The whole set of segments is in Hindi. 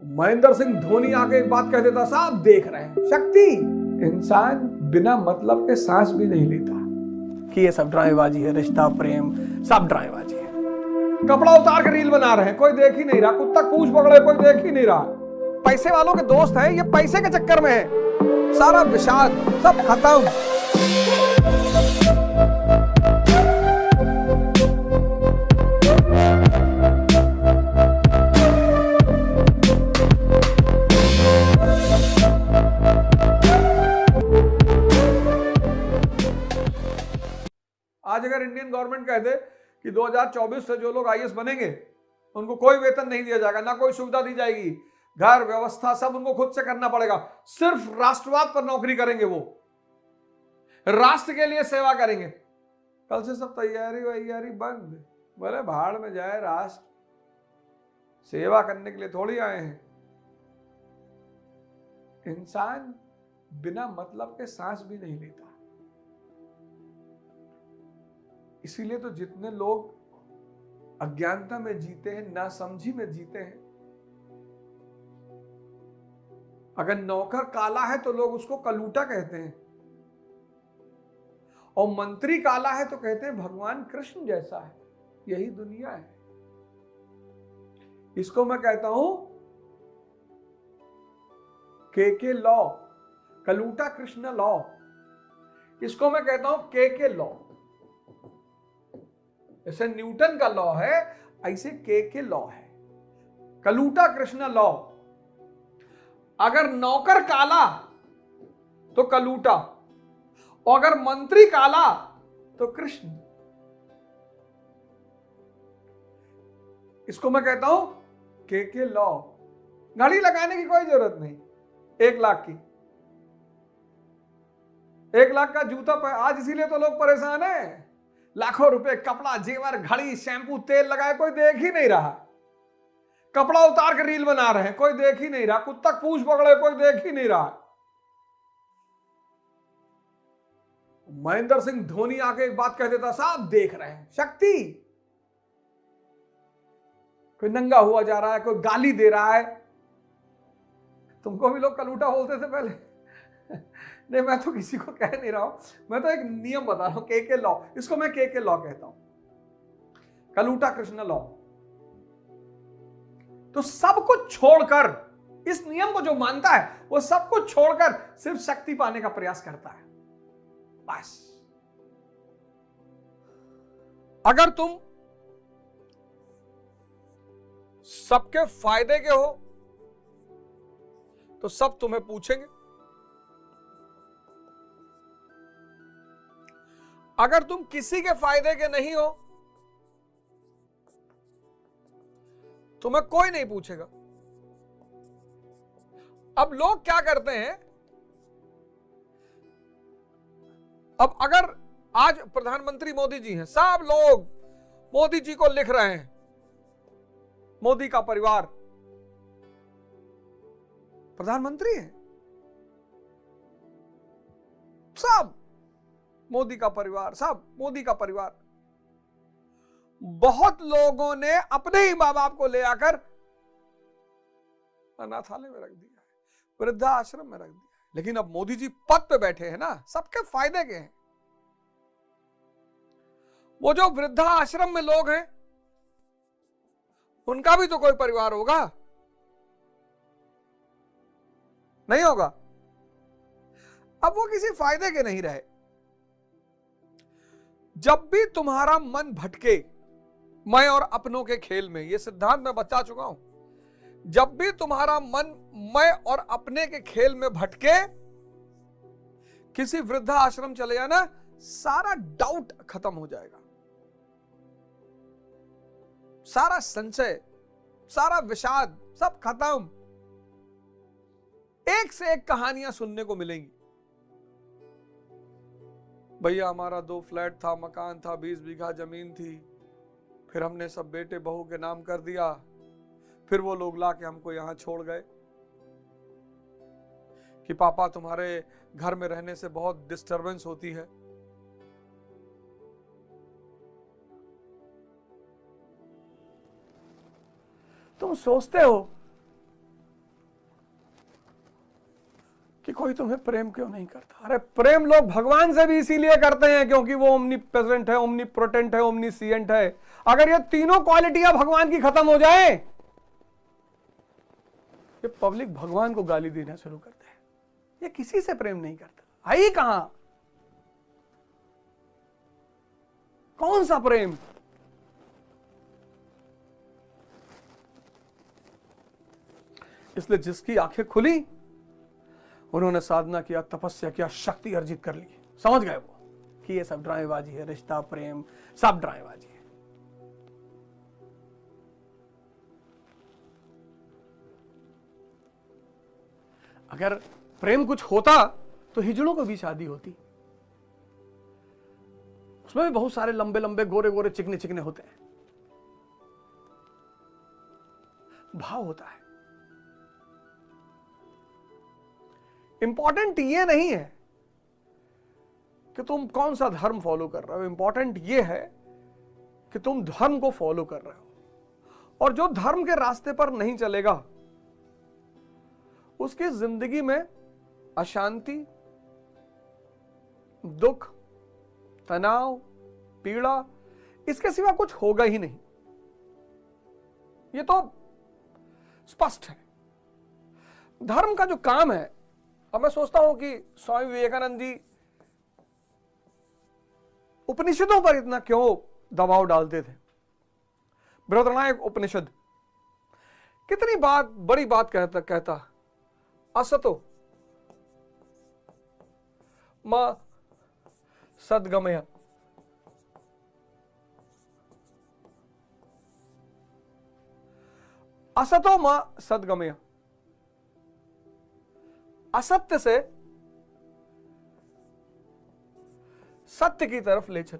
महेंद्र सिंह धोनी आके एक बात कह देता, साहब देख रहे हैं शक्ति। इंसान बिना मतलब के सांस भी नहीं लेता कि ये सब ड्रामेबाजी है, रिश्ता प्रेम सब ड्रामेबाजी है। कपड़ा उतार के रील बना रहे हैं, कोई देख ही नहीं रहा। कुत्ता पूंछ पकड़े, कोई देख ही नहीं रहा। पैसे वालों के दोस्त हैं, ये पैसे के चक्कर में है। सारा विषाद सब खत्म। आज अगर इंडियन गवर्नमेंट कह दे कि 2024 से जो लोग आईएएस बनेंगे उनको कोई वेतन नहीं दिया जाएगा, ना कोई सुविधा दी जाएगी, घर व्यवस्था सब उनको खुद से करना पड़ेगा, सिर्फ राष्ट्रवाद पर नौकरी करेंगे, वो राष्ट्र के लिए सेवा करेंगे, कल से सब तैयारी वैयारी बंद। बोले भाड़ में जाए, राष्ट्र सेवा करने के लिए थोड़ी आए हैं। इंसान बिना मतलब के सांस भी नहीं लेता। इसीलिए तो जितने लोग अज्ञानता में जीते हैं, नासमझी में जीते हैं। अगर नौकर काला है तो लोग उसको कलूटा कहते हैं, और मंत्री काला है तो कहते हैं भगवान कृष्ण जैसा है। यही दुनिया है। इसको मैं कहता हूं के लॉ, कलूटा कृष्ण लॉ। इसको मैं कहता हूं के लॉ। जैसे न्यूटन का लॉ है, ऐसे के लॉ है, कलूटा कृष्ण लॉ। अगर नौकर काला तो कलूटा, और अगर मंत्री काला तो कृष्ण। इसको मैं कहता हूं के लॉ। घड़ी लगाने की कोई जरूरत नहीं। 1 लाख की, 1 लाख का जूता आज इसीलिए तो लोग परेशान हैं। लाखों रुपए कपड़ा, जेवर, घड़ी, शैम्पू, तेल लगाए, कोई देख ही नहीं रहा। कपड़ा उतार के रील बना रहे हैं, कोई देख ही नहीं रहा। कुत्ता पूंछ पकड़े, कोई देख ही नहीं रहा। महेंद्र सिंह धोनी आके एक बात कह देता, साहब देख रहे हैं शक्ति। कोई नंगा हुआ जा रहा है, कोई गाली दे रहा है। तुमको भी लोग कलूटा बोलते थे पहले। नहीं, मैं तो किसी को कह नहीं रहा हूं, मैं तो एक नियम बता रहा हूं, के लॉ। इसको मैं के लॉ कहता हूं, कलूटा कृष्ण लॉ। तो सब कुछ छोड़कर, इस नियम को जो मानता है वो सब कुछ छोड़कर सिर्फ शक्ति पाने का प्रयास करता है, बस। अगर तुम सबके फायदे के हो तो सब तुम्हें पूछेंगे। अगर तुम किसी के फायदे के नहीं हो, तुम्हें कोई नहीं पूछेगा। अब लोग क्या करते हैं, अब अगर आज प्रधानमंत्री मोदी जी हैं, सब लोग मोदी जी को लिख रहे हैं, मोदी का परिवार प्रधानमंत्री है, सब मोदी का परिवार, सब मोदी का परिवार। बहुत लोगों ने अपने ही मां बाप को ले आकर अनाथालय में रख दिया है, वृद्धाश्रम में रख दिया है। लेकिन अब मोदी जी पद पे बैठे हैं ना, सबके फायदे के हैं। वो जो वृद्धाश्रम में लोग हैं, उनका भी तो कोई परिवार होगा, नहीं होगा? अब वो किसी फायदे के नहीं रहे। जब भी तुम्हारा मन भटके, मैं और अपनों के खेल में, यह सिद्धांत मैं बता चुका हूं, जब भी तुम्हारा मन मैं और अपने के खेल में भटके, किसी वृद्धाश्रम चले जाना, सारा डाउट खत्म हो जाएगा, सारा संशय, सारा विषाद सब खत्म। एक से एक कहानियां सुनने को मिलेंगी। भैया हमारा 2 फ्लैट था, मकान था, 20 बीघा जमीन थी, फिर हमने सब बेटे बहू के नाम कर दिया, फिर वो लोग लाके हमको यहां छोड़ गए कि पापा तुम्हारे घर में रहने से बहुत डिस्टरबेंस होती है। तुम सोचते हो कोई तुम्हें प्रेम क्यों नहीं करता। अरे प्रेम लोग भगवान से भी इसीलिए करते हैं क्योंकि वो ओमनी प्रेजेंट है, ओमनी प्रोटेंट है, ओमनीसिएंट है। अगर ये तीनों क्वालिटियां भगवान की खत्म हो जाए, ये पब्लिक भगवान को गाली देना शुरू करते हैं। ये किसी से प्रेम नहीं करता। है ही कहां, कौन सा प्रेम। इसलिए जिसकी आंखें खुली, उन्होंने साधना किया, तपस्या किया, शक्ति अर्जित कर ली, समझ गए वो कि ये सब ड्रामेबाजी है, रिश्ता प्रेम सब ड्रामेबाजी है। अगर प्रेम कुछ होता तो हिजड़ों को भी शादी होती। उसमें भी बहुत सारे लंबे लंबे गोरे गोरे चिकने चिकने होते हैं। भाव होता है। इंपॉर्टेंट ये नहीं है कि तुम कौन सा धर्म फॉलो कर रहे हो, इंपॉर्टेंट ये है कि तुम धर्म को फॉलो कर रहे हो। और जो धर्म के रास्ते पर नहीं चलेगा, उसकी जिंदगी में अशांति, दुख, तनाव, पीड़ा, इसके सिवा कुछ होगा ही नहीं। ये तो स्पष्ट है। धर्म का जो काम है, अब मैं सोचता हूं कि स्वामी विवेकानंद जी उपनिषदों पर इतना क्यों दबाव डालते थे। बृहदारण्यक उपनिषद कितनी बात, बड़ी बात कहता असतो मां सद्गमय। असतो मां सद्गमय, असत्य से सत्य की तरफ ले चल।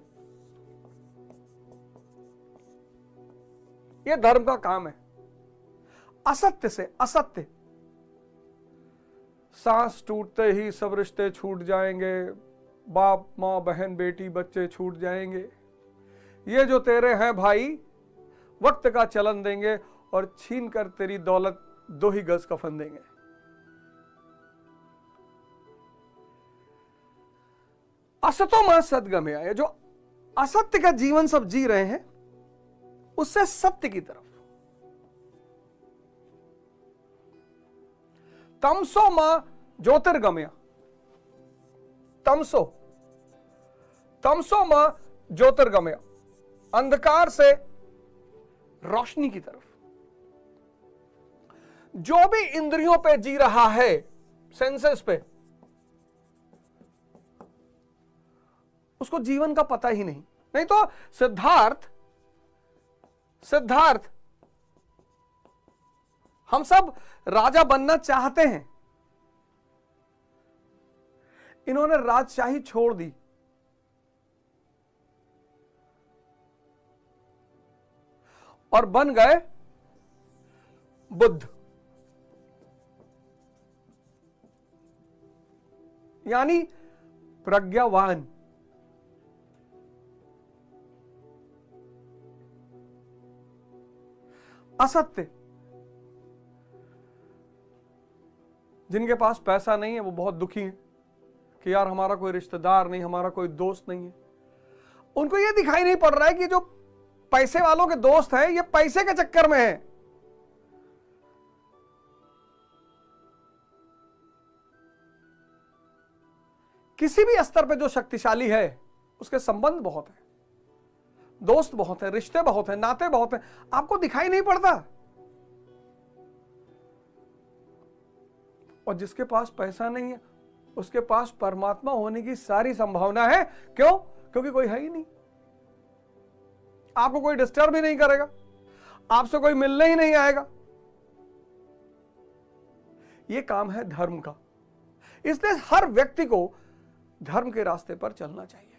यह धर्म का काम है। असत्य से असत्य, सांस टूटते ही सब रिश्ते छूट जाएंगे, बाप मां बहन बेटी बच्चे छूट जाएंगे, ये जो तेरे हैं भाई वक्त का चलन देंगे और छीन कर तेरी दौलत 2 ही गज कफन देंगे। असतो मां सद्गमया, ये जो असत्य का जीवन सब जी रहे हैं, उससे सत्य की तरफ। तमसो मां ज्योतिर्गमया, तमसो मां ज्योतिर्गमया, अंधकार से रोशनी की तरफ। जो भी इंद्रियों पे जी रहा है, सेंसेस पे, उसको जीवन का पता ही नहीं। नहीं तो सिद्धार्थ हम सब राजा बनना चाहते हैं। इन्होंने राजशाही छोड़ दी और बन गए बुद्ध, यानी प्रज्ञावान। असत्य, जिनके पास पैसा नहीं है वो बहुत दुखी है कि यार हमारा कोई रिश्तेदार नहीं, हमारा कोई दोस्त नहीं है। उनको ये दिखाई नहीं पड़ रहा है कि जो पैसे वालों के दोस्त हैं, ये पैसे के चक्कर में है। किसी भी स्तर पे जो शक्तिशाली है, उसके संबंध बहुत है, दोस्त बहुत है, रिश्ते बहुत है, नाते बहुत है, आपको दिखाई नहीं पड़ता। और जिसके पास पैसा नहीं है, उसके पास परमात्मा होने की सारी संभावना है। क्यों? क्योंकि कोई है ही नहीं। आपको कोई डिस्टर्ब ही नहीं करेगा, आपसे कोई मिलने ही नहीं आएगा। यह काम है धर्म का। इसलिए हर व्यक्ति को धर्म के रास्ते पर चलना चाहिए।